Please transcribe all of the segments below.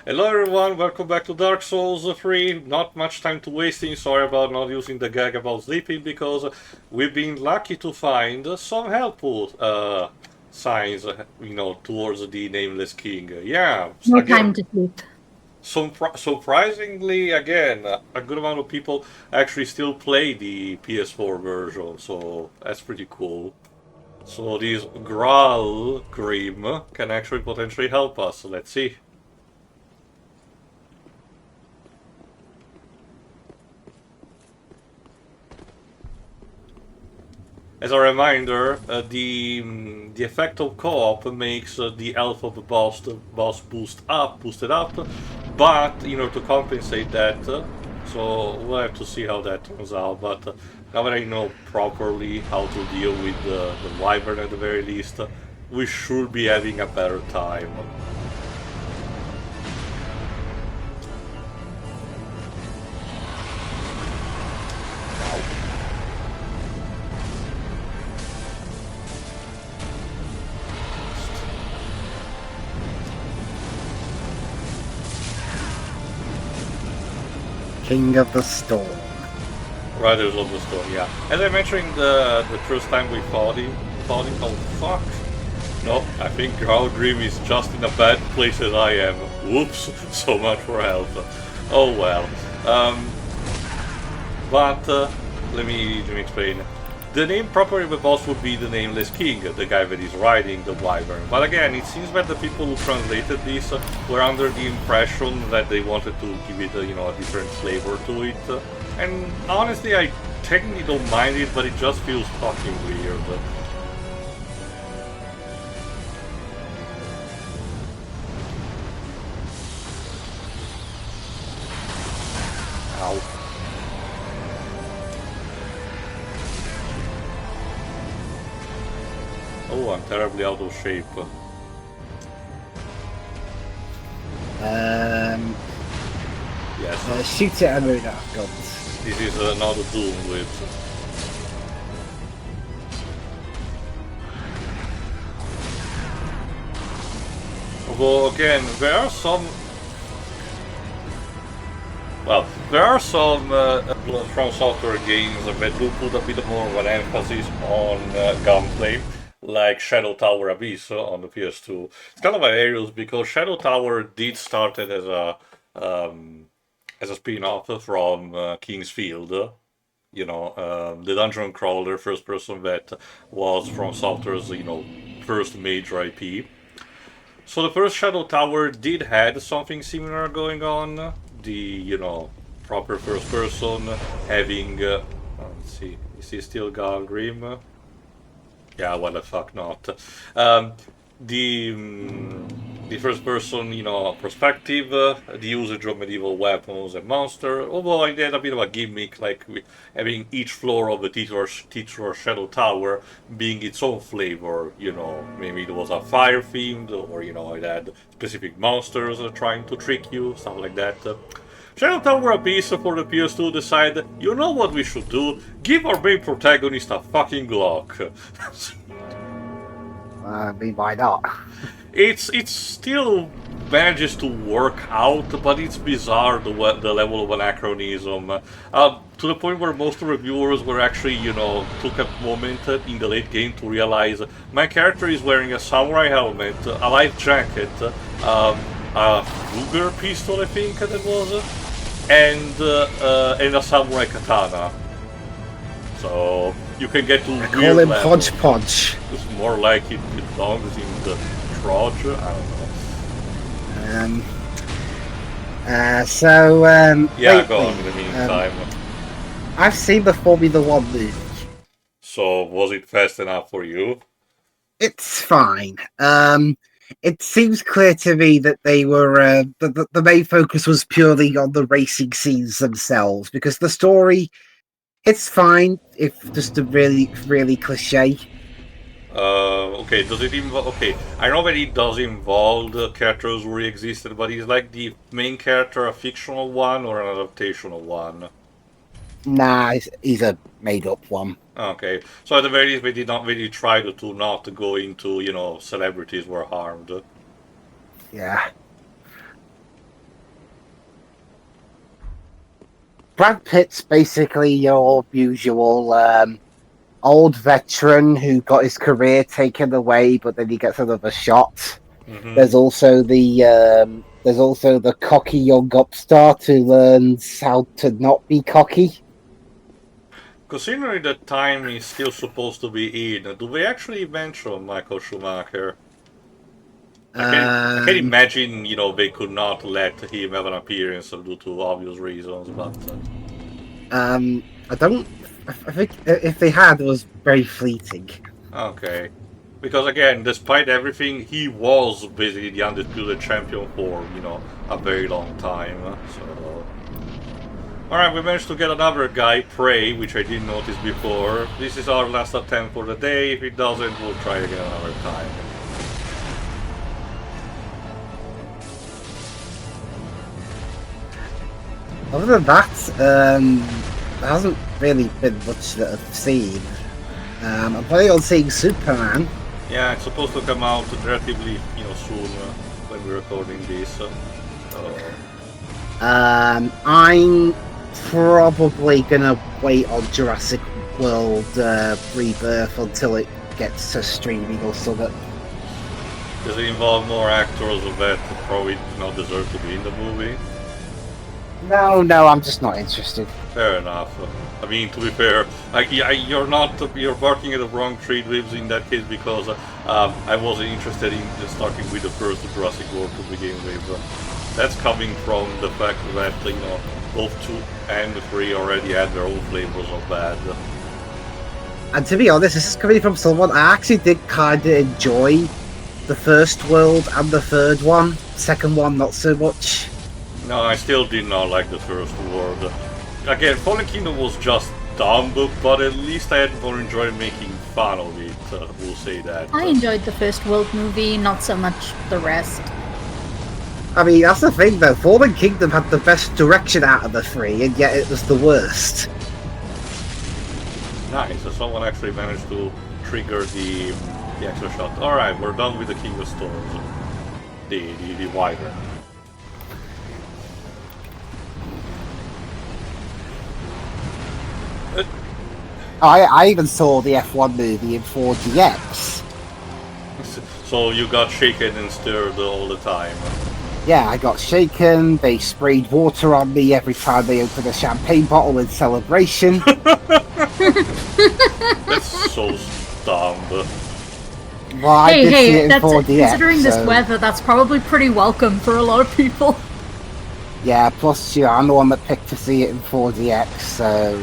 Hello everyone, welcome back to Dark Souls 3. Not much time to wasting, sorry about not using the gag about sleeping because we've been lucky to find some helpful signs, towards the Nameless King. Yeah, No time again, to sleep. surprisingly, again, a good amount of people actually still play the PS4 version, so that's pretty cool. So this Graal Grim can actually potentially help us, let's see. As a reminder, the effect of co-op makes the health of the boss boosted up, but to compensate that, so we'll have to see how that turns out. But now that I know properly how to deal with the wyvern at the very least, we should be having a better time. King of the Storm. Riders of the Storm, yeah. As I mentioned the first time we fought him, oh fuck. No, I think Ground Dream is just in a bad place as I am. Whoops, so much for health. Oh well. But let me explain. The name proper of the boss would be the Nameless King, the guy that is riding the wyvern. But again, it seems that the people who translated this were under the impression that they wanted to give it a different flavor to it. And honestly, I technically don't mind it, but it just feels fucking weird. Ow. Oh, I'm terribly out of shape. Yes. Shoot it and move out guns. This is another Doom with. Although again, there are some. Well, there are some from software games that do put a bit more of an emphasis on gunplay, like Shadow Tower Abyss on the PS2. It's kind of hilarious because Shadow Tower did started as a spin-off from King's Field. The dungeon crawler first person that was from Software's first major IP. So the first Shadow Tower did had something similar going on. Proper first person having. Let's see, is he still Galgrim? Yeah, why the fuck not? Um, the first person, perspective, the usage of medieval weapons and monster. Although I did a bit of a gimmick, like having each floor of the teacher Shadow Tower being its own flavor. Maybe it was a fire themed, or it had specific monsters trying to trick you, stuff like that. Shadow Tower Abyss for the PS2 decided, you know what we should do? Give our main protagonist a fucking Glock. Why not? It's still manages to work out, but it's bizarre the level of anachronism. To the point where most reviewers were actually, took a moment in the late game to realize my character is wearing a samurai helmet, a life jacket, a Ruger pistol, I think that was, and a samurai katana. So you can get to I weird call him levels. Hodgepodge. It's more like it belongs in the trudge. I don't know. Yeah, go lately, on in the meantime. I've seen the Formula One movie. So was it fast enough for you? It's fine. It seems clear to me that they were the main focus was purely on the racing scenes themselves, because the story, it's fine if just a really cliche. Okay, does it involve... Okay, I know that it does involve the characters who really existed, but is like the main character a fictional one or an adaptational one? Nah, he's a made up one. Okay, so at the very least they did not really try to not go into, celebrities were harmed. Yeah. Brad Pitt's basically your usual old veteran who got his career taken away, but then he gets another shot. Mm-hmm. There's also the cocky young upstart who learns how to not be cocky. Considering the time he's still supposed to be in, do they actually mention Michael Schumacher? I can imagine, they could not let him have an appearance due to obvious reasons, but... I don't... I think if they had, it was very fleeting. Okay. Because again, despite everything, he was basically the undisputed champion for, a very long time, so... Alright, we managed to get another guy, Prey, which I didn't notice before. This is our last attempt for the day. If it doesn't, we'll try again another time. Other than that, there hasn't really been much that I've seen. I'm planning on seeing Superman. Yeah, it's supposed to come out relatively, soon when we're recording this. So. I'm probably gonna wait on Jurassic World Rebirth until it gets to streaming or something. Does it involve more actors that probably do not deserve to be in the movie? No, I'm just not interested. Fair enough. I mean, to be fair, you're barking at the wrong tree, Lives in that case, because I wasn't interested in just starting with the first Jurassic World to begin with. That's coming from the fact that, both 2 and 3 already had their own flavors of bad. And to be honest, this is coming from someone I actually did kind of enjoy the first World and the third one. Second one, not so much. No, I still did not like the first World. Again, Fallen Kingdom was just dumb, but at least I had more enjoyed making fun of it, we'll say that. I enjoyed the first World movie, not so much the rest. I mean, that's the thing though, Fallen Kingdom had the best direction out of the 3, and yet it was the worst. Nice, so someone actually managed to trigger the extra shot. Alright, we're done with the King of Storms. The Wyvern. I even saw the F1 movie in 4DX. So you got shaken and stirred all the time. Yeah, I got shaken, they sprayed water on me every time they opened a champagne bottle in celebration. That's so dumb. Well, I did see it in that's 4DX, considering this weather, that's probably pretty welcome for a lot of people. Yeah, plus, I'm the one that picked to see it in 4DX, so...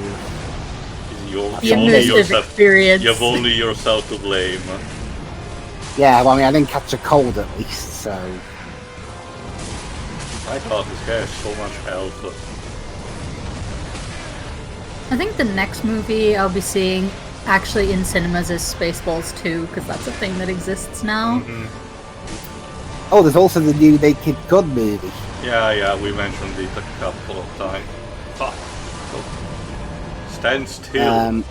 The immersive experience. You have only yourself to blame. Yeah, well, I mean, I didn't catch a cold at least, so... I thought this guy has so much health. I think the next movie I'll be seeing actually in cinemas is Spaceballs 2, because that's a thing that exists now. Oh, there's also the new Naked Gun movie. Yeah, we mentioned it a couple of times. Fuck. Stand still.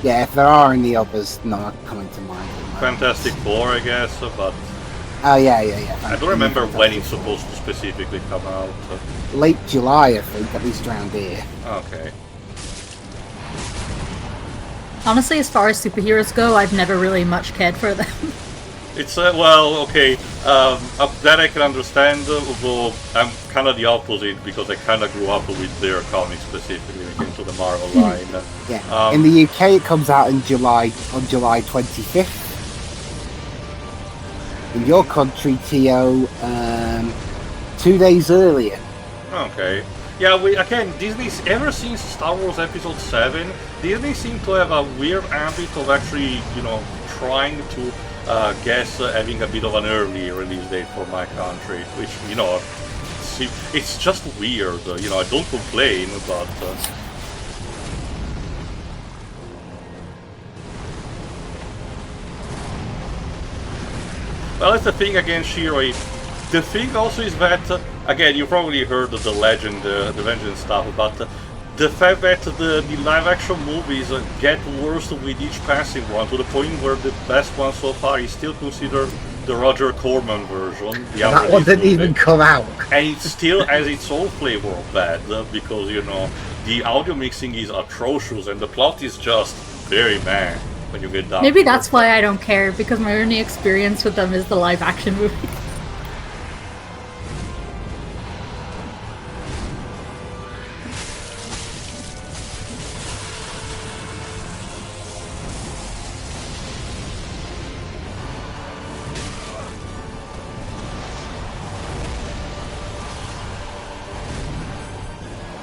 Yeah, if there are any others, not coming to mind. Fantastic Four, I guess, but... Oh, yeah. I don't remember when it's supposed to specifically come out. Late July, I think, at least around here. Okay. Honestly, as far as superheroes go, I've never really much cared for them. It's, well, okay, that I can understand, although I'm kind of the opposite, because I kind of grew up with their comics specifically when it came to the Marvel line. Yeah. In the UK, it comes out in July 25th. In your country, Teo, 2 days earlier. Okay. Yeah, again, Disney's, ever since Star Wars Episode 7, Disney seemed to have a weird habit of actually, trying to guess having a bit of an early release date for my country, which, it's just weird. I don't complain, but... Well, that's the thing again, Shiroi. The thing also is that, again, you probably heard of the Legend, the Vengeance stuff, but the fact that the live-action movies get worse with each passing one, to the point where the best one so far is still considered the Roger Corman version. The That one didn't even come out. And it still has its own flavor of bad, because, you know, the audio mixing is atrocious and the plot is just very bad when you get down. Maybe that's why I don't care, because my only experience with them is the live action movie.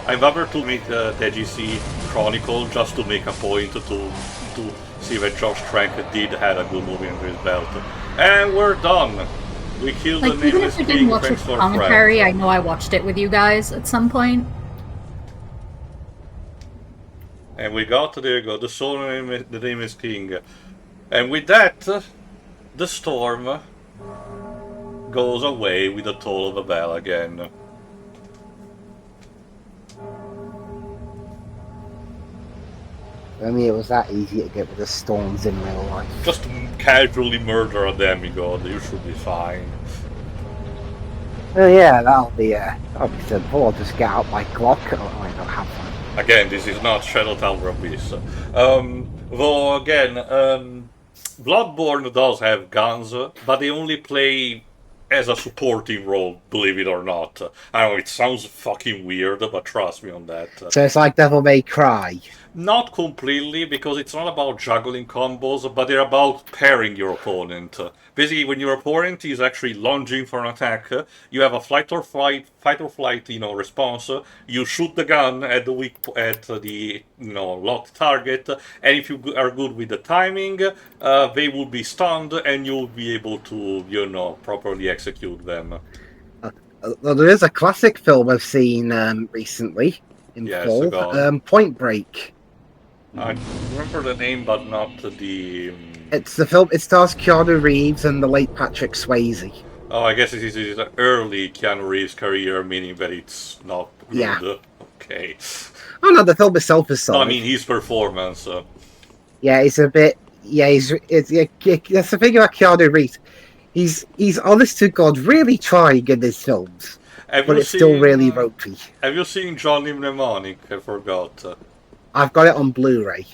I'm eager to make the GC Chronicle just to make a point to see that Josh Trank did have a good movie under his belt. And we're done. We killed the Even Nameless if I King. didn't watch Thanks it for commentary, I know I watched it with you guys at some point. And we got, there you go, the soul of the Nameless King. And with that, the storm goes away with the toll of a bell again. I mean, it was that easy to get rid of storms in real life. Just casually murder a demigod, you should be fine. Oh yeah, that'll be simple. I'll just get out my Glock. Oh, I don't have one. Again, this is not Shadow Tower Abyss. Though, again, Bloodborne does have guns, but they only play as a supporting role, believe it or not. I know, it sounds fucking weird, but trust me on that. So it's like Devil May Cry. Not completely, because it's not about juggling combos, but they're about pairing your opponent. Basically, when your opponent is actually lunging for an attack, you have a fight or flight, response. You shoot the gun at the locked target, and if you are good with the timing, they will be stunned, and you'll be able to, properly execute them. Well, there is a classic film I've seen recently in full. Point Break. I remember the name, but not the... It's the film. It stars Keanu Reeves and the late Patrick Swayze. Oh, I guess it is an early Keanu Reeves career, meaning that it's not good. Yeah. Okay. Oh no, the film itself is solid. No, I mean his performance. Yeah, it's a bit. Yeah, that's the thing about Keanu Reeves. He's honest to God, really trying in his films, but it's still really ropey. Have you seen Johnny Mnemonic? I forgot. I've got it on Blu-ray.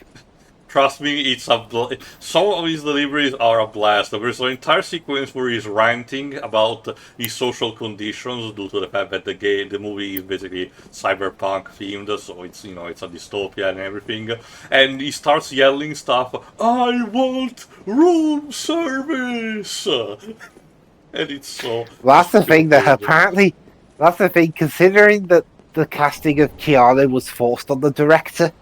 Trust me, it's some of his deliveries are a blast. There's an entire sequence where he's ranting about his social conditions due to the fact that the movie is basically cyberpunk themed, so it's it's a dystopia and everything. And he starts yelling stuff. I want room service, and it's so. That's the thing that apparently. That's the thing, considering that the casting of Keanu was forced on the director.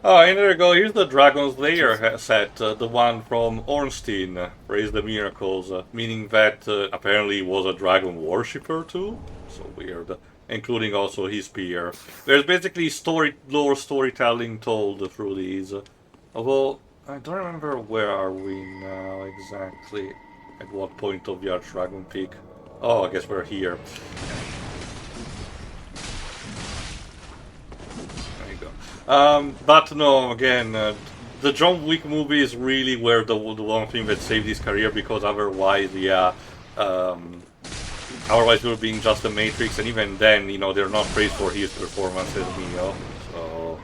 Oh, and there you go. Here's the Dragon's Lair set, the one from Ornstein, Praise the Miracles, meaning that apparently he was a dragon worshipper too. So weird. Including also his spear. There's basically lore storytelling told through these. Although, I don't remember where are we now exactly. At what point of the Archdragon Peak. Oh, I guess we're here. But no, again, the John Wick movie is really where the one thing that saved his career, because otherwise, otherwise we were being just the Matrix, and even then, they're not praised for his performance as Neo. So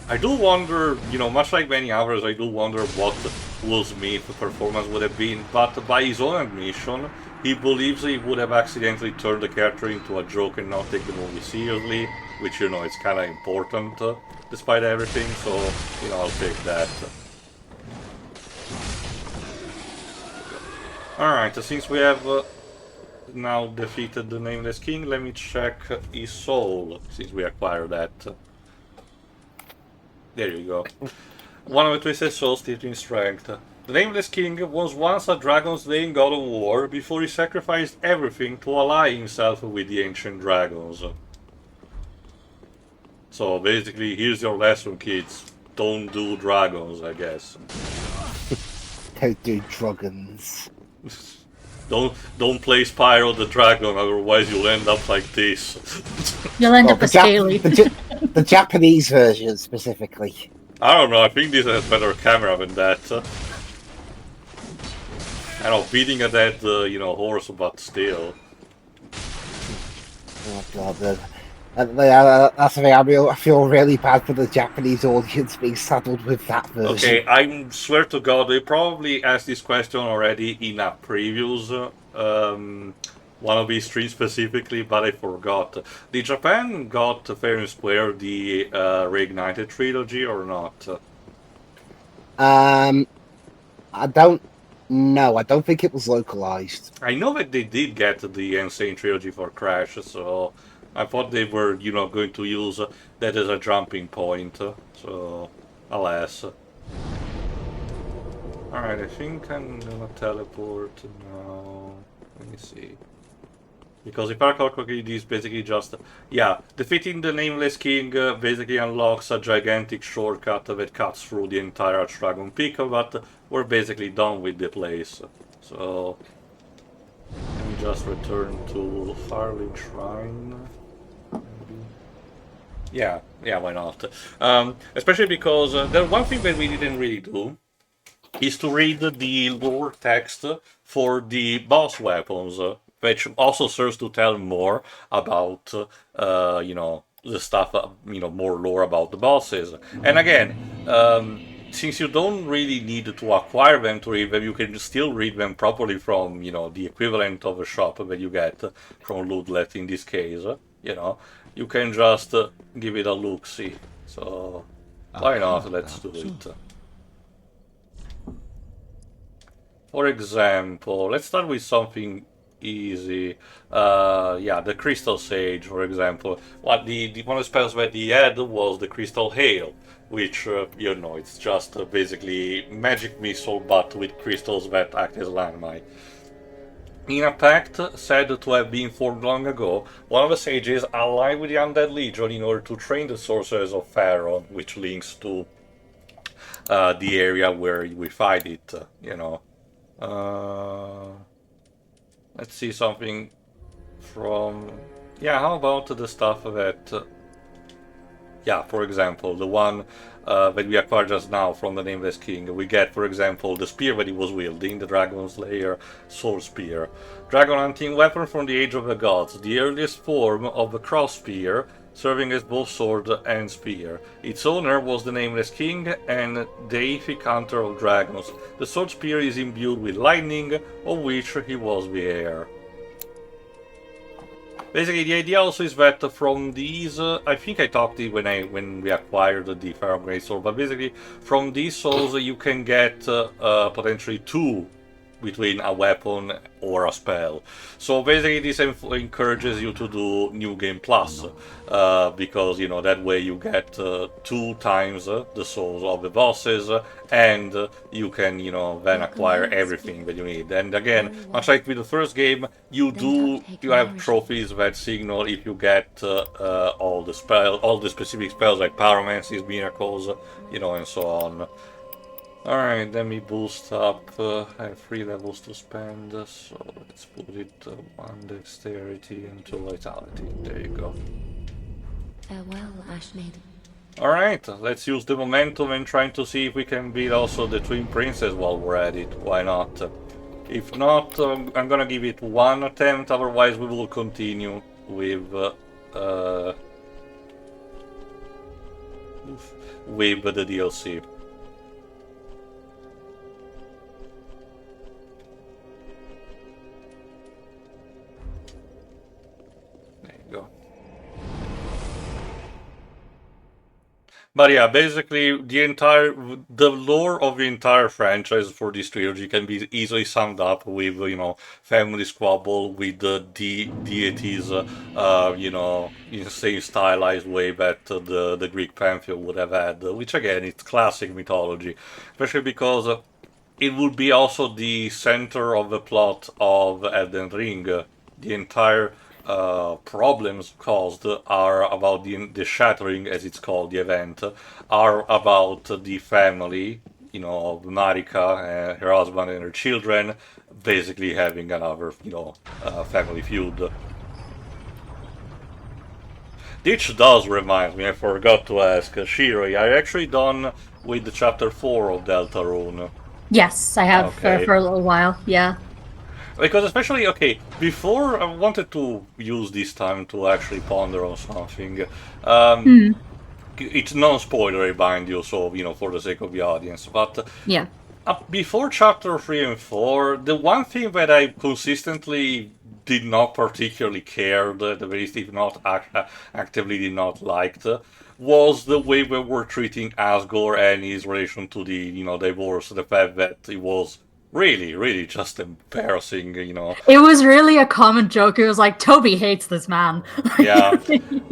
I do wonder, much like many others, I do wonder what Will Smith's performance would have been. But by his own admission, he believes he would have accidentally turned the character into a joke and not take the movie seriously. Which, it's kind of important, despite everything, so, I'll take that. Alright, since we have now defeated the Nameless King, let me check his soul, since we acquired that. There you go. One of the twisted souls, 13 strength. The Nameless King was once a dragon-slaying god of war, before he sacrificed everything to ally himself with the ancient dragons. So basically, here's your lesson, kids. Don't do dragons, I guess. Don't do dragons. Don't play Spyro the Dragon, otherwise you'll end up like this. You'll end up as Haley. The Japanese version, specifically. I don't know, I think this has better camera than that. I know, beating a dead, horse, but still. Oh god, that's the thing. I feel really bad for the Japanese audience being saddled with that version. Okay, I swear to God, they probably asked this question already in a previous one of these streams specifically, but I forgot. Did Japan got fair and square the Reignited trilogy or not? I don't know. I don't think it was localized. I know that they did get the Insane trilogy for Crash, so I thought they were, going to use that as a jumping point. So, alas. Alright, I think I'm gonna teleport now. Let me see. Because if I recall correctly, it is basically just... Yeah, defeating the Nameless King basically unlocks a gigantic shortcut that cuts through the entire Archdragon Peak, but we're basically done with the place. So... Let me just return to Farling Shrine. Maybe. Yeah, why not? Especially because the one thing that we didn't really do is to read the lore text for the boss weapons, which also serves to tell more about, the stuff, more lore about the bosses. And again, since you don't really need to acquire them to read them, you can still read them properly from, the equivalent of a shop that you get from Lootlet in this case, You can just give it a look-see. So, why not? Let's do it. For example, let's start with something easy. The Crystal Sage, for example. What the one of the spells that he had was the Crystal Hail, which it's just basically magic missile, but with crystals that act as landmine. In a pact said to have been formed long ago, one of the sages allied with the Undead Legion in order to train the sorcerers of Pharaoh, which links to the area where we fight it. Let's see something from... how about the stuff that... for example, the one that we acquired just now from the Nameless King. We get, for example, the spear that he was wielding, the Dragon Slayer Sword Spear. Dragon hunting weapon from the Age of the Gods, the earliest form of the cross spear, serving as both sword and spear. Its owner was the Nameless King and deific hunter of dragons. The sword spear is imbued with lightning, of which he was the heir. Basically, the idea also is that from these, I think I talked it when we acquired the Pharaoh Greatsword, but basically from these souls you can get potentially two between a weapon or a spell. So basically this encourages you to do New Game Plus, because that way you get 2 times the souls of the bosses, and you can then acquire everything that you need. And again, much like with the first game, you have trophies that signal if you get all the specific spells like pyromancies, miracles, and so on. Alright, let me boost up. I have 3 levels to spend, so let's put it 1 dexterity and 2 vitality. There you go. Farewell, Ash Maiden. Alright, let's use the momentum and trying to see if we can beat also the Twin Princes while we're at it. Why not? If not, I'm gonna give it 1 attempt, otherwise we will continue with the DLC. But yeah, basically the lore of the entire franchise for this trilogy can be easily summed up with, family squabble with the deities, in the same stylized way that the Greek pantheon would have had, which again, it's classic mythology, especially because it would be also the center of the plot of Elden Ring. The entire problems caused are about the shattering, as it's called, the event, are about the family, of Marika, her husband and her children, basically having another, family feud. Which does remind me, I forgot to ask, Shiri, are you actually done with the chapter 4 of Deltarune? Yes, I have Okay. for a little while. Yeah. Because especially, okay, before I wanted to use this time to actually ponder on something. Um, Hmm. it's non-spoilery, mind you, so, for the sake of the audience. But Yeah. before chapter 3 and 4, the one thing that I consistently did not particularly care, the very least, if not actively did not liked, was the way we were treating Asgore and his relation to the, divorce. The fact that it was really, really just embarrassing. It was really a common joke. It was like, Toby hates this man. Yeah.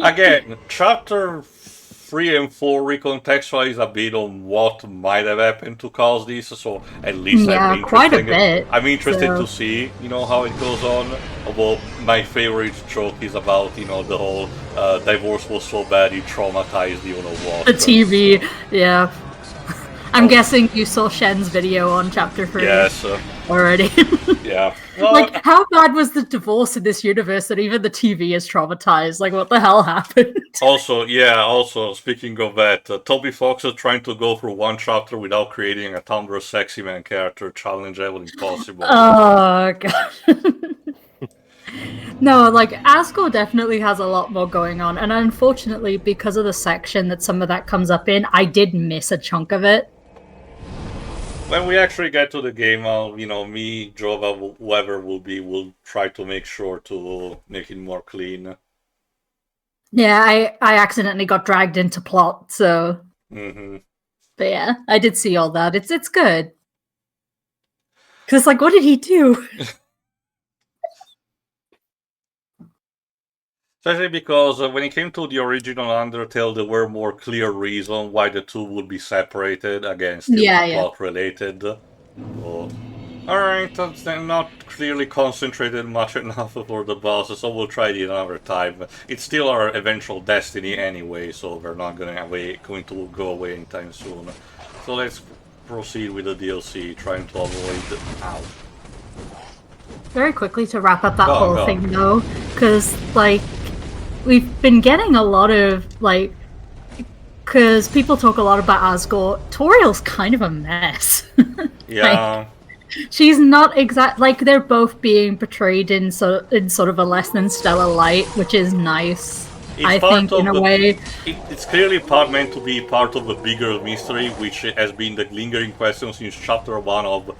Again, chapter 3 and 4 recontextualize a bit on what might have happened to cause this, so at least Yeah, quite a bit. I'm interested So to see, how it goes on. Although my favorite joke is about, the whole divorce was so bad it traumatized what. the TV, yeah. I'm guessing you saw Shen's video on chapter 3 Yes. already. Yeah. Like, how bad was the divorce in this universe that even the TV is traumatized? Like, what the hell happened? Also, speaking of that, Toby Fox is trying to go through one chapter without creating a Tumblr sexy man character, challenge level impossible. Oh, God. No, like, Asgore definitely has a lot more going on, and unfortunately, because of the section that some of that comes up in, I did miss a chunk of it. When we actually get to the game, me, Jova, whoever will try to make sure to make it more clean. Yeah, I accidentally got dragged into plot, so... Mm-hmm. But yeah, I did see all that. It's good. Because, like, what did he do? Especially because when it came to the original Undertale, there were more clear reasons why the two would be separated, again, still plot related. So, alright, that's not clearly concentrated much enough for the boss, so we'll try it another time. It's still our eventual destiny anyway, so we're not going to go away anytime soon. So let's proceed with the DLC, trying to avoid... Ow. Very quickly to wrap up that whole thing, though, because, like, we've been getting a lot of, like, because people talk a lot about Asgore. Toriel's kind of a mess. Yeah. Like, she's not like, they're both being portrayed in sort of a less than stellar light, which is nice. I think, in a way. It's clearly meant to be part of a bigger mystery, which has been the lingering question since chapter 1 of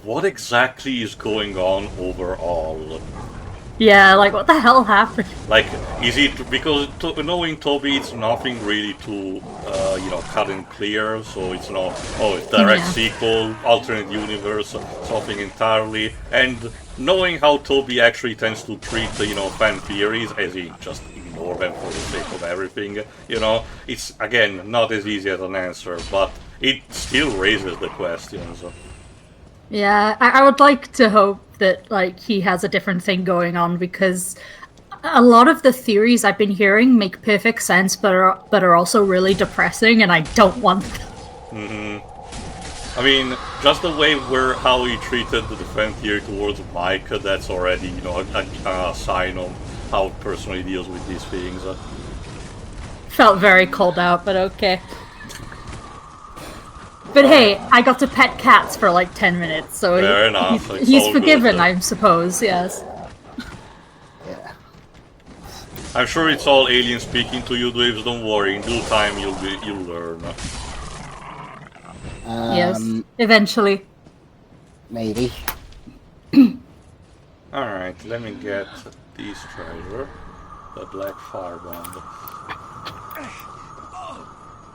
what exactly is going on overall? Yeah, like, what the hell happened? Like, is it because knowing Toby, it's nothing really to cut and clear. So it's not it's direct sequel, alternate universe, something entirely. And knowing how Toby actually tends to treat fan theories, as he just ignore them for the sake of everything. It's again not as easy as an answer, but it still raises the questions. Yeah, I would like to hope that, like, he has a different thing going on, because a lot of the theories I've been hearing make perfect sense, but are also really depressing, and I don't want them. Mm-hmm. I mean, just the way how he treated the defense theory towards Mike, that's already, a sign of how he personally deals with these things. Felt very called out, but okay. But hey, I got to pet cats for like 10 minutes, so fair enough. He's forgiven, I suppose, yes. Yeah. I'm sure it's all alien speaking to you, Dwaves, don't worry, in due time you'll learn. Yes, eventually. Maybe. Alright, let me get this treasure. The Black Firebomb.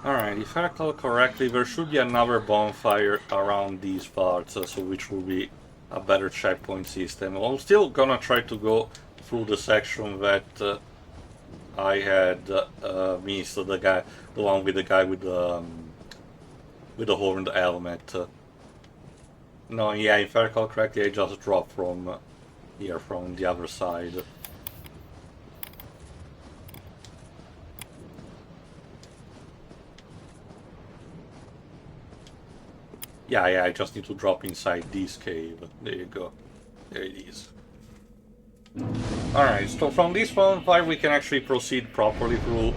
Alright, if I recall correctly, there should be another bonfire around these parts, so which will be a better checkpoint system. I'm still gonna try to go through the section that I had missed, the one with the guy with the horned helmet. No, yeah, if I recall correctly, I just dropped from here, from the other side. Yeah, I just need to drop inside this cave. There you go. There it is. Alright, so from this bonfire we can actually proceed properly through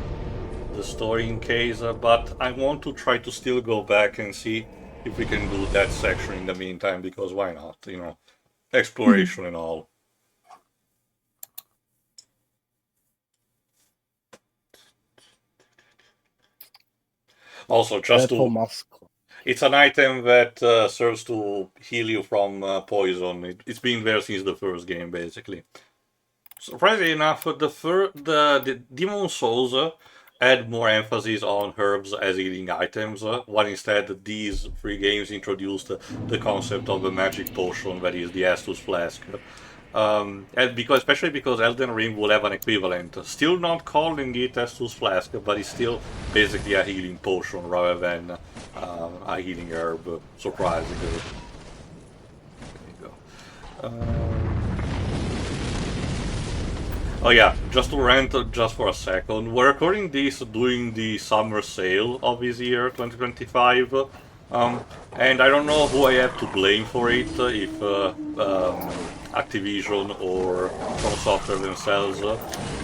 the story in case, but I want to try to still go back and see if we can do that section in the meantime, because why not, you know, exploration and all. Also, just to... It's an item that serves to heal you from poison. It's been there since the first game, basically. Surprisingly enough, the Demon Souls add more emphasis on herbs as healing items, while instead these 3 games introduced the concept of a magic potion that is the Estus Flask. And especially because Elden Ring will have an equivalent, still not calling it Estus Flask, but it's still basically a healing potion rather than a healing herb, surprisingly. There you go. Oh yeah, just to rant just for a second, we're recording this during the summer sale of this year, 2025, and I don't know who I have to blame for it, if Activision or From Software themselves,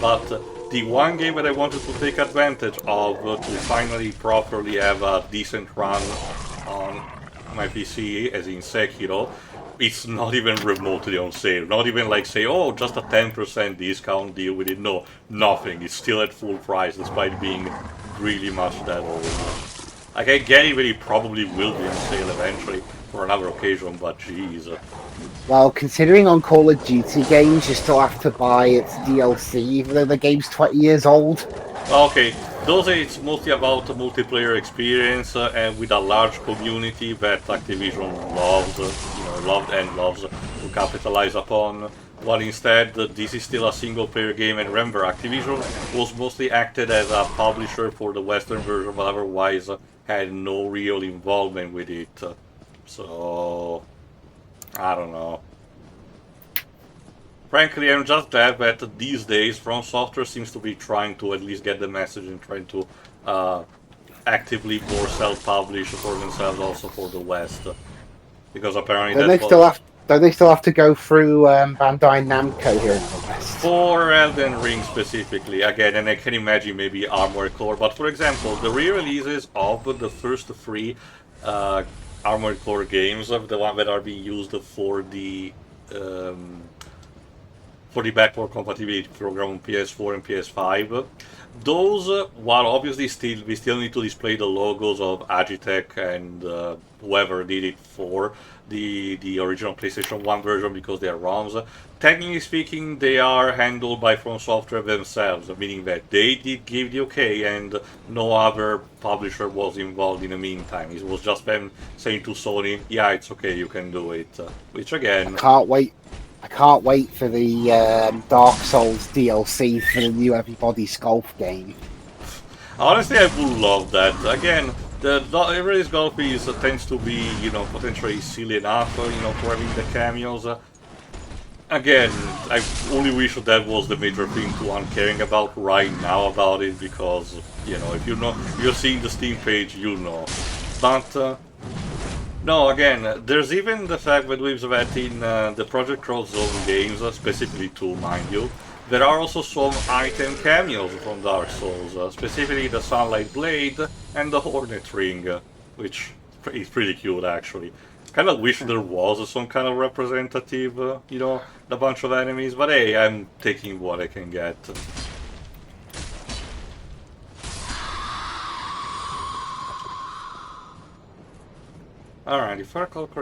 but the one game that I wanted to take advantage of to finally properly have a decent run on my PC, as in Sekiro, it's not even remotely on sale. Not even like say, oh, just a 10% discount, deal with it. No, nothing. It's still at full price despite being really much that old. Like, I get it that it probably will be on sale eventually for another occasion, but jeez. Well, considering on Call of Duty games, you still have to buy its DLC, even though the game's 20 years old. Okay, those it's mostly about the multiplayer experience and with a large community that Activision loves, loved and loves to capitalize upon. While instead, this is still a single-player game, and remember, Activision was mostly acted as a publisher for the Western version, but otherwise had no real involvement with it. So, I don't know. Frankly, I'm just glad that these days From Software seems to be trying to at least get the message and trying to actively more self-publish for themselves also for the West. Because apparently don't they still have to go through Bandai Namco here in the West? For Elden Ring specifically, again, and I can imagine maybe Armored Core, but for example, the re-releases of the first 3 Armored Core games, the ones that are being used for the backward compatibility program on PS4 and PS5. Those, while obviously we still need to display the logos of Agitech and whoever did it for the original PlayStation 1 version because they are ROMs, technically speaking they are handled by From Software themselves, meaning that they did give the okay and no other publisher was involved in the meantime. It was just them saying to Sony, yeah, it's okay, you can do it. Which again... I can't wait for the Dark Souls DLC for the new Everybody's Golf game. Honestly, I would love that. Again, the Everybody's Golf tends to be, potentially silly enough, for having the cameos. Again, I only wish that was the major thing to I'm caring about right now about it, because, if you're seeing the Steam page, you'll know. But... no, again, there's even the fact that in the Project Cross Zone games, specifically 2, mind you, there are also some item cameos from Dark Souls, specifically the Sunlight Blade and the Hornet Ring, which is pretty cute actually. Kind of wish there was some kind of representative, a bunch of enemies, but hey, I'm taking what I can get. Alright,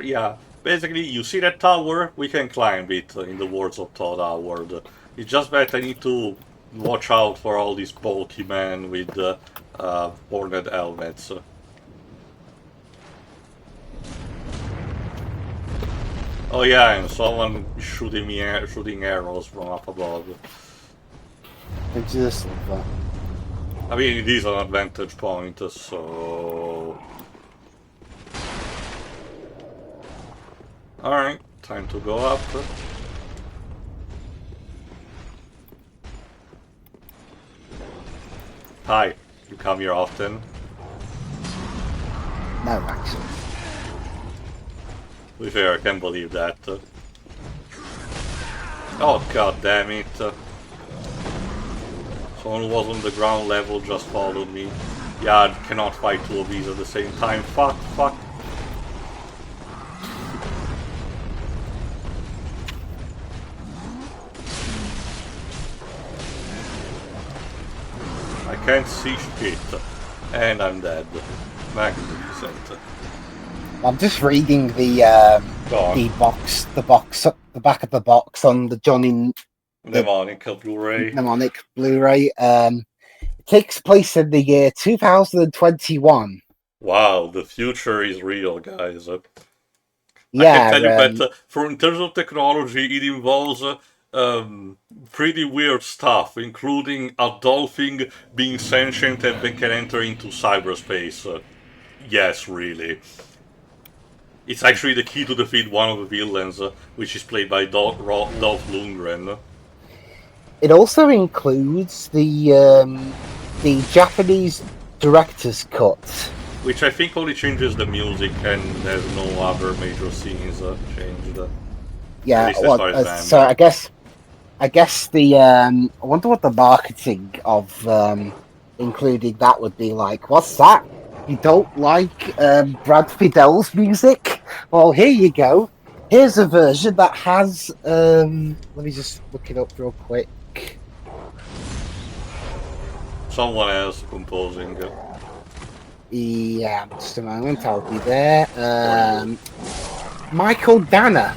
yeah, basically you see that tower, we can climb it, in the words of Todd Howard. It's just that I need to watch out for all these bulky men with horned helmets. Oh yeah, and someone shooting arrows from up above. I mean, it is an advantage point, so... Alright, time to go up. Hi, you come here often? No, actually. To be fair, I can't believe that. Oh, god damn it. Someone who was on the ground level just followed me. Yeah, I cannot fight 2 of these at the same time. Fuck. can't see shit. And I'm dead. Magnificent. I'm just reading the back of the box on the Johnny Mnemonic Blu-ray. Mnemonic Blu-ray. It takes place in the year 2021. Wow, the future is real, guys. Yeah, I can tell you that in terms of technology, it involves pretty weird stuff, including a dolphin being sentient and can enter into cyberspace. Yes, really. It's actually the key to defeat one of the villains, which is played by Dolph Lundgren. It also includes the Japanese director's cut, which I think only changes the music and there's no other major scenes changed. Yeah, so I guess the I wonder what the marketing of including that would be like. What's that? You don't like Brad Fiddel's music? Well, here you go. Here's a version that has let me just look it up real quick. Someone else composing. Yeah, just a moment, I'll be there. Michael Danner.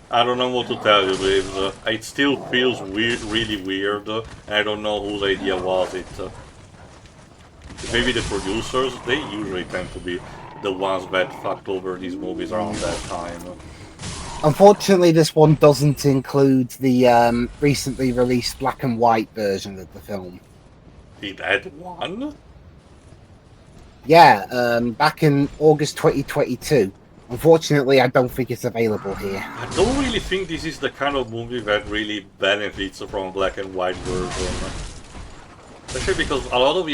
I don't know what to tell you, Dave. It still feels weird, really weird, and I don't know whose idea was it. Maybe the producers, they usually tend to be the ones that fucked over these movies around that time. Unfortunately, this one doesn't include the recently released black and white version of the film. It had one? Yeah, back in August 2022. Unfortunately, I don't think it's available here. I don't really think this is the kind of movie that really benefits from black and white version. Especially because a lot of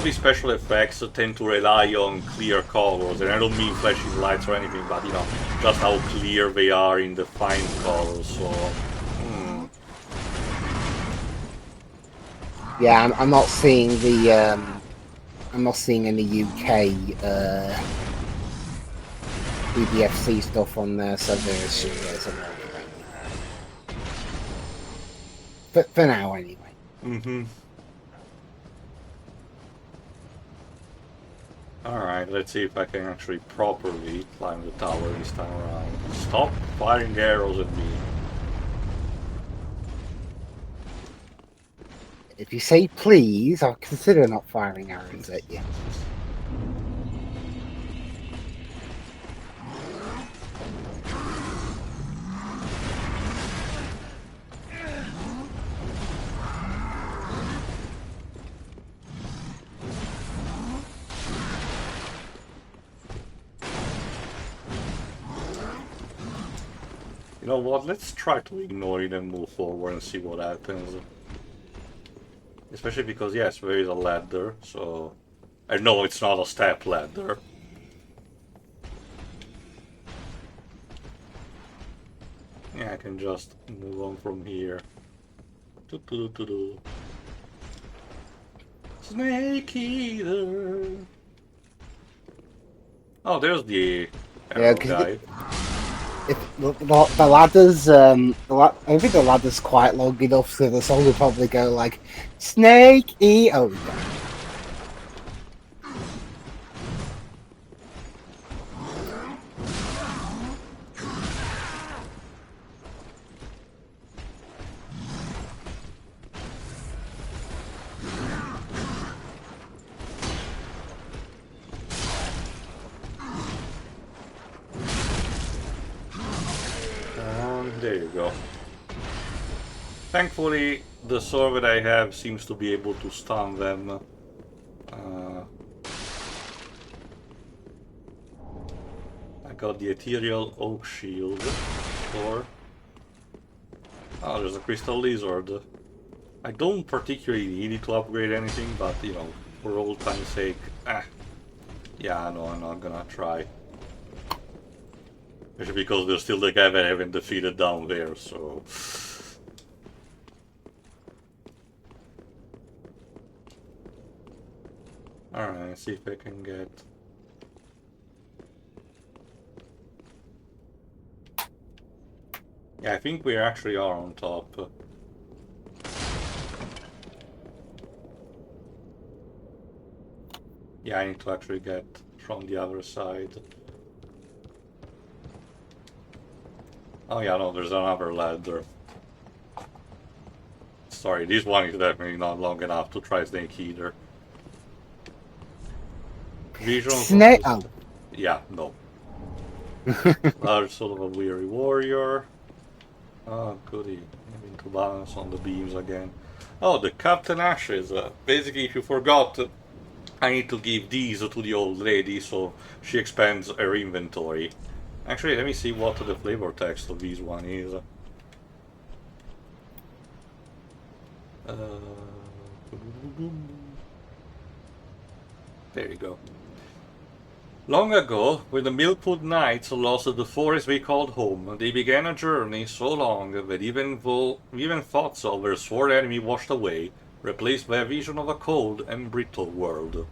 the special effects tend to rely on clear colors, and I don't mean flashing lights or anything, but you know, just how clear they are in the fine colors. So, Yeah, I'm not seeing the I'm not seeing any UK BBFC stuff on there, so there's but for now anyway. Alright, let's see if I can actually properly climb the tower this time around. Stop firing arrows at me. If you say please, I'll consider not firing arrows at you. You know what, let's try to ignore it and move forward and see what happens. Especially because, yes, there is a ladder, so... I know it's not a step ladder. Yeah, I can just move on from here. Snake Eater! Oh, there's the arrow guy. If the ladders, I think the ladder's quite long enough, so the song will probably go like, Snake E. Oh, no. There you go. Thankfully, the sword that I have seems to be able to stun them. I got the Ethereal Oak Shield. Or... oh, there's a Crystal Lizard. I don't particularly need it to upgrade anything, but, you know, for old time's sake, yeah, no, I'm not gonna try. Especially because there's still the guy that I haven't defeated down there, so... Alright, let's see if I can get... yeah, I think we actually are on top. Yeah, I need to actually get from the other side. Oh yeah, no, there's another ladder. Sorry, this one is definitely not long enough to try Snake either. Visions of Snake. the... Oh. Yeah, no. Sort of a weary warrior. Oh, goody. Having to balance on the beams again. Oh, the Captain Ashes. Basically, if you forgot, I need to give these to the old lady so she expands her inventory. Actually, let me see what the flavor text of this one is. There you go. Long ago, when the Milkwood Knights lost the forest we called home, they began a journey so long that even thoughts of their sword enemy washed away, replaced by a vision of a cold and brittle world.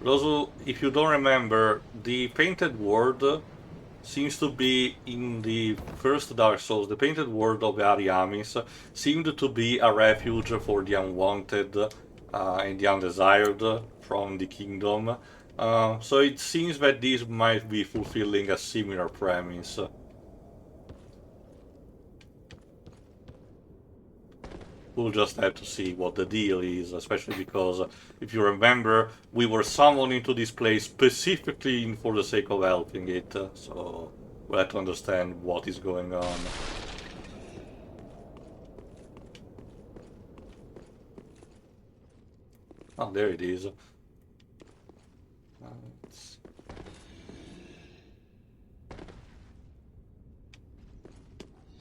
Also, if you don't remember, the Painted World seems to be in the first Dark Souls, the Painted World of Ariamis seemed to be a refuge for the unwanted and the undesired from the kingdom. So it seems that this might be fulfilling a similar premise. We'll just have to see what the deal is, especially because, if you remember, we were summoned into this place specifically for the sake of helping it, so we'll have to understand what is going on. Oh, there it is.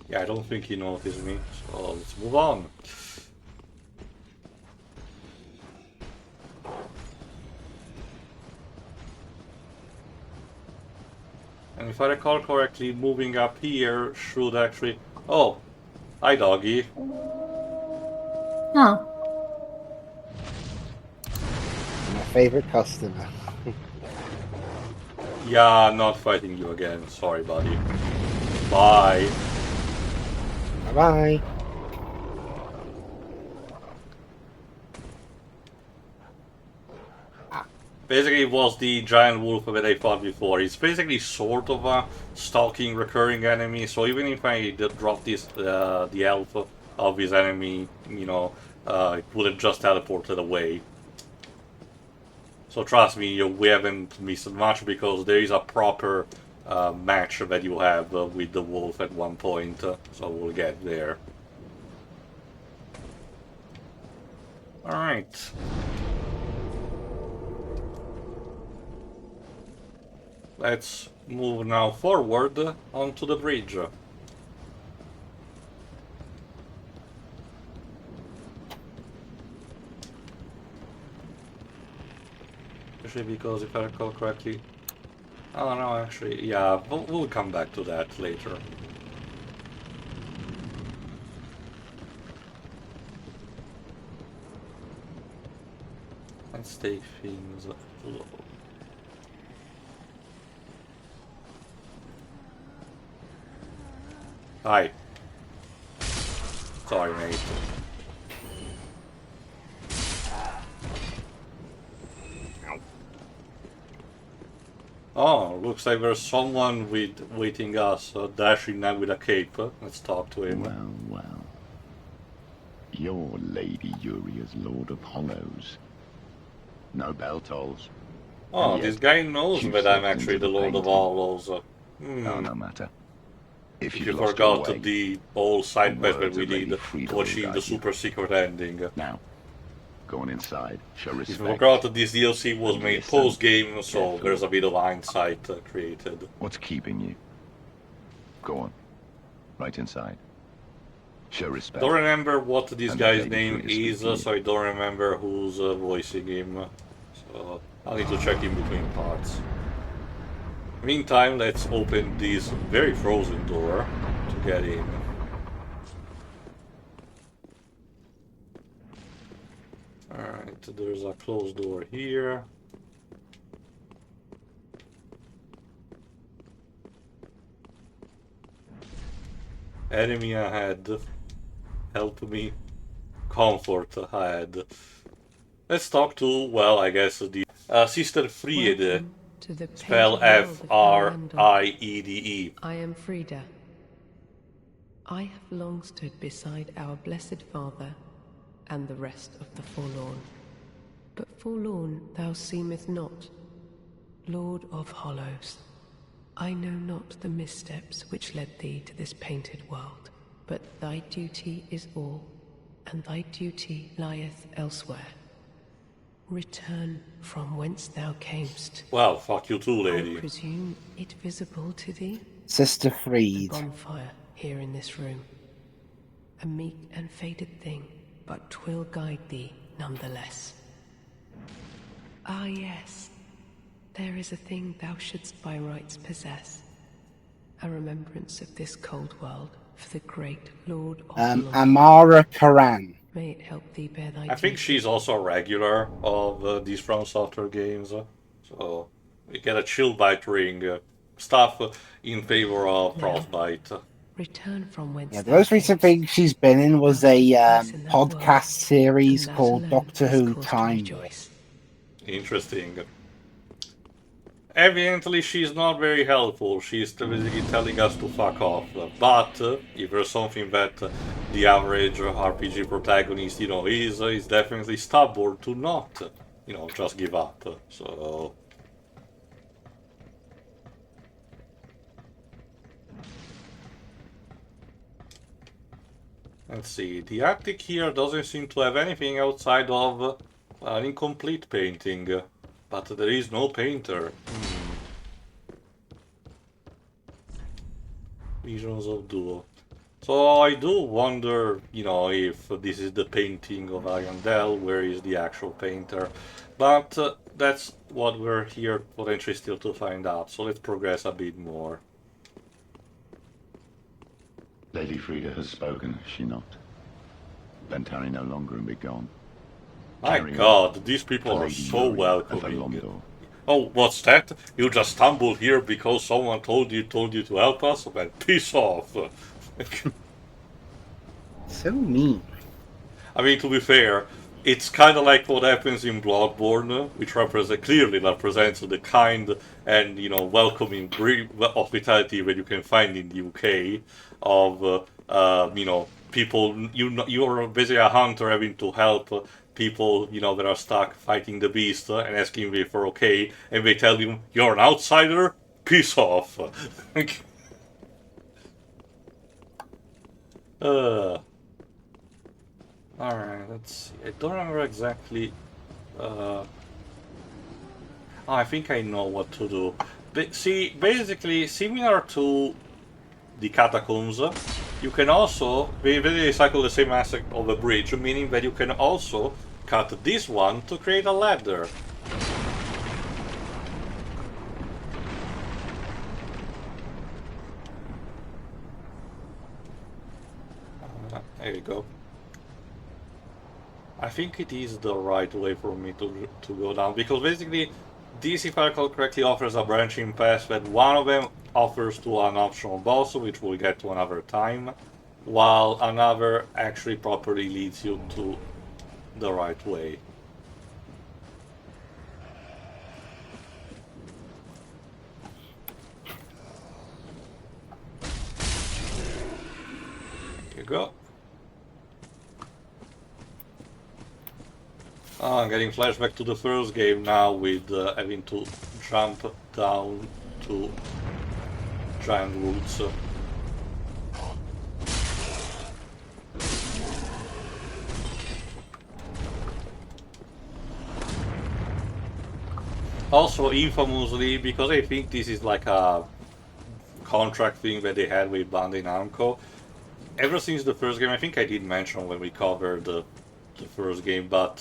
Yeah, I don't think he noticed me, so let's move on. And if I recall correctly, moving up here should actually... Oh! Hi, doggy. Oh. My favorite customer. Yeah, I'm not fighting you again. Sorry, buddy. Bye. Bye-bye. Basically, it was the giant wolf that I fought before. It's basically sort of a stalking recurring enemy, so even if I drop this, the health of his enemy, you know, it would have just teleported away. So trust me, we haven't missed much because there is a proper match that you have with the wolf at one point, so we'll get there. Alright. Let's move now forward onto the bridge. Especially because if I recall correctly... Oh no, actually, yeah, we'll come back to that later. Let's take things slow. Hi. Sorry, mate. Oh, looks like there's someone waiting us, dashing now with a cape. Let's talk to him. Well, well. You're Lady Uria's Lord of Hollows. No bell tolls. Oh, this guy knows you that I'm slipped actually into the the Lord of painting. Hollows. Oh, no matter. If you you've lost your forgot way, the whole side quest that words we of Lady did Frida to will achieve the guide you. super secret ending. Now, go on inside. Show If respect. you forgot that this DLC was And made listen post-game, so carefully. there's a bit of hindsight created. What's keeping you? Go on. Right inside. Show respect. Don't remember what this And guy's Lady name Frida speak is, to you. so I don't remember who's voicing him. So I'll need to check in between parts. Meantime, let's open this very frozen door to get in. Alright, there's a closed door here. Enemy ahead. Help me. Comfort ahead. Let's talk to, well, I guess, the Sister Friede, Welcome to the spell Painted World of Ariandel. Friede. I am Frida. I have long stood beside our blessed Father and the rest of the forlorn. But forlorn thou seemest not, Lord of Hollows. I know not the missteps which led thee to this painted world, but thy duty is all, and thy duty lieth elsewhere. Return from whence thou camest. Well, fuck you too, I lady. presume it visible to thee? Sister A Fried. bonfire here in this room. A meek and faded thing, but 'twill guide thee nonetheless. Ah yes, there is a thing thou shouldst by rights possess. A remembrance of this cold world for the great Lord of London. Amara Karan. May it help thee bear thy I think duty. she's also a regular of these From Software games, so we get a chill bite ring stuff in favor of Frostbite. Return from whence Yeah, the thou most recent camest. thing she's been in was Thou a shalt peace in that podcast world, series and that called alone Doctor is Who cause to Time War. rejoice. Interesting. Evidently, she's not very helpful. She's basically telling us to fuck off. But if there's something that the average RPG protagonist, is definitely stubborn to not, just give up. So. Let's see. The attic here doesn't seem to have anything outside of an incomplete painting. But there is no painter. Visions of Duo. So I do wonder, if this is the painting of Ariandel, where is the actual painter? But that's what we're here potentially still to find out. So let's progress a bit more. Lady Frida has spoken, has she not? Ventari no longer and be gone. My God, these people are so welcoming. Oh, what's that? You just stumbled here because someone told you to help us? Well, piss off. So mean. I mean, to be fair, it's kind of like what happens in Bloodborne, which clearly represents the kind and welcoming hospitality that you can find in the UK of people. You're basically a hunter having to help people that are stuck fighting the beast and asking if they're okay, and they tell you you're an outsider. Piss off. Alright, let's see. I don't remember exactly. I think I know what to do. See, basically, similar to the catacombs, you can also basically cycle the same aspect of a bridge, meaning that you can also cut this one to create a ladder. There you go. I think it is the right way for me to go down, because basically this, if I recall correctly, offers a branching path that one of them offers to an optional boss, which we'll get to another time, while another actually properly leads you to the right way. Here you go. Oh, I'm getting flashback to the first game now with having to jump down to giant roots. Also, infamously, because I think this is like a contract thing that they had with Bandai Namco, ever since the first game, I think I did mention when we covered the first game, but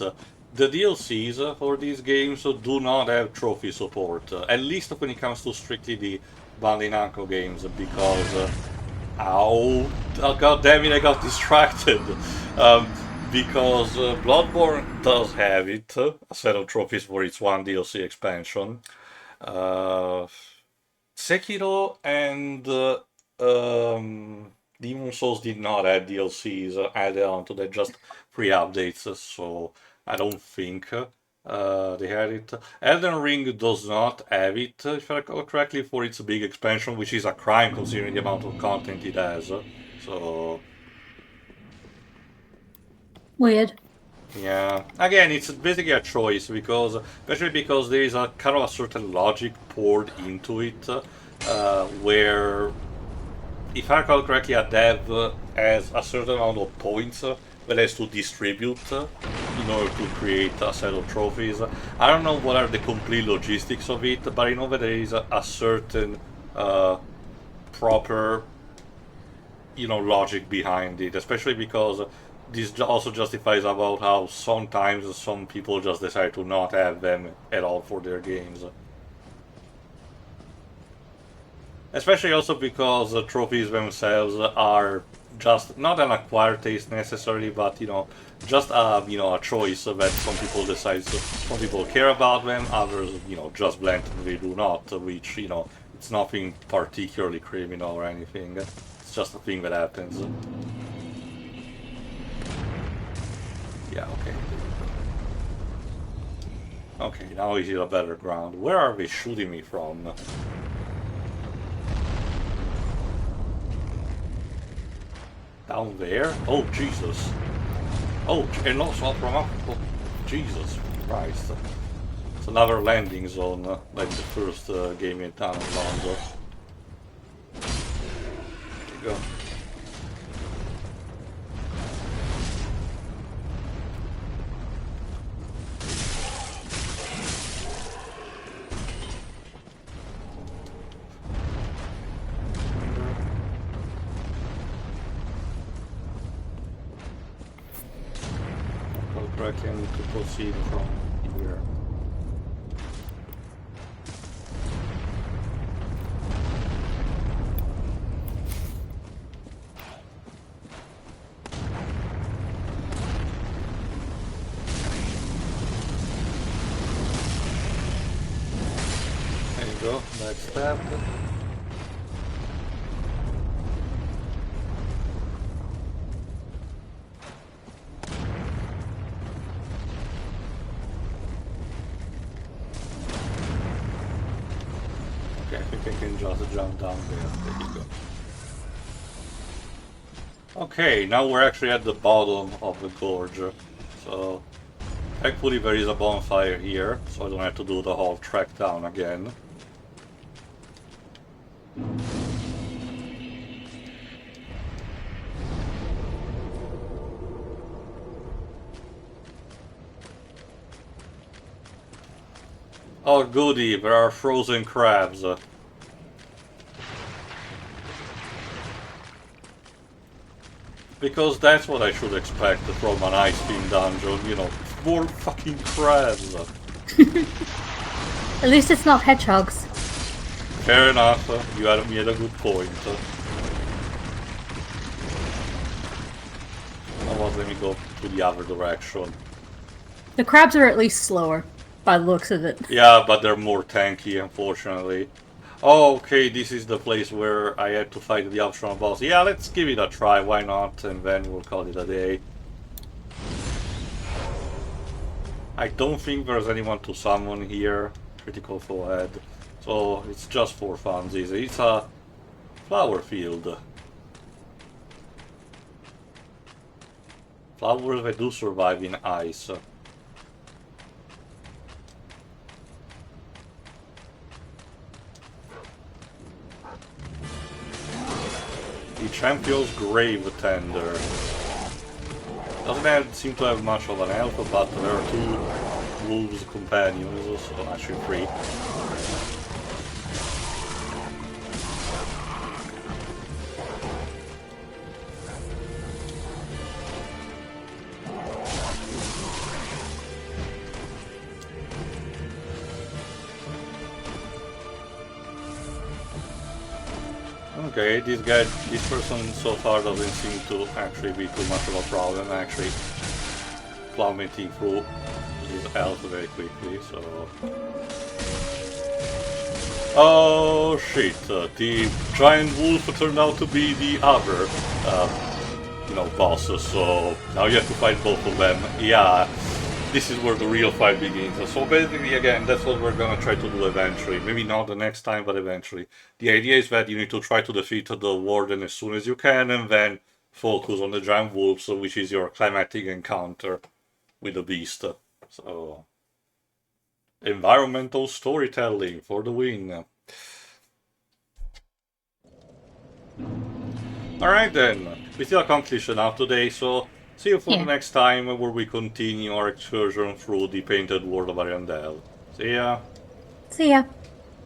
the DLCs for these games do not have trophy support, at least when it comes to strictly the Bandai Namco games, because oh god damn it, I got distracted. Because Bloodborne does have it, a set of trophies for its one DLC expansion. Sekiro and Demon Souls did not have DLCs added on to that, just free updates, so I don't think they had it. Elden Ring does not have it, if I recall correctly, for its big expansion, which is a crime considering the amount of content it has. So Weird. yeah, again, it's basically a choice because, especially because there is a kind of a certain logic poured into it, where, if I recall correctly, a dev has a certain amount of points that has to distribute in order to create a set of trophies. I don't know what are the complete logistics of it, but I know that there is a certain proper, logic behind it, especially because this also justifies about how sometimes some people just decide to not have them at all for their games. Especially also because the trophies themselves are just not an acquired taste necessarily, but just a choice that some people decide. Some people care about them, others just blatantly do not. Which it's nothing particularly criminal or anything. It's just a thing that happens. Yeah, okay. Okay, now he's in a better ground. Where are they shooting me from? Down there? Oh, Jesus. Oh, and also from up. Oh, Jesus Christ. It's another landing zone, like the first game in town in London. There you go. Correctly, I need to proceed from here. There you go, backstab. I think I can just jump down there. There you go. Okay, now we're actually at the bottom of the gorge. So, thankfully there is a bonfire here, so I don't have to do the whole trek down again. Oh goody, there are frozen crabs. Because that's what I should expect from an ice cream dungeon, more fucking crabs. At least it's not hedgehogs. Fair enough, you had made a good point. Well, let me go to the other direction. The crabs are at least slower, by the looks of it. Yeah, but they're more tanky, unfortunately. Oh, okay, this is the place where I had to fight the optional boss. Yeah, let's give it a try, why not? And then we'll call it a day. I don't think there's anyone to summon here. Critical forehead. So, it's just for funsies. It's a flower field. Flowers that do survive in ice. The Champion's Grave Tender. Doesn't seem to have much of an health, but there are 2 wolves companions, so actually 3. Okay, this person so far doesn't seem to actually be too much of a problem, actually plummeting through his health very quickly, so... Oh shit, the giant wolf turned out to be the other, bosses, so now you have to fight both of them. Yeah, this is where the real fight begins. So basically, again, that's what we're gonna try to do eventually. Maybe not the next time, but eventually. The idea is that you need to try to defeat the warden as soon as you can, and then focus on the giant wolves, which is your climatic encounter with the beast. So, environmental storytelling for the win. Alright then, we still accomplished enough today, so see you for the next time where we continue our excursion through the Painted World of Ariandel. See ya! See ya!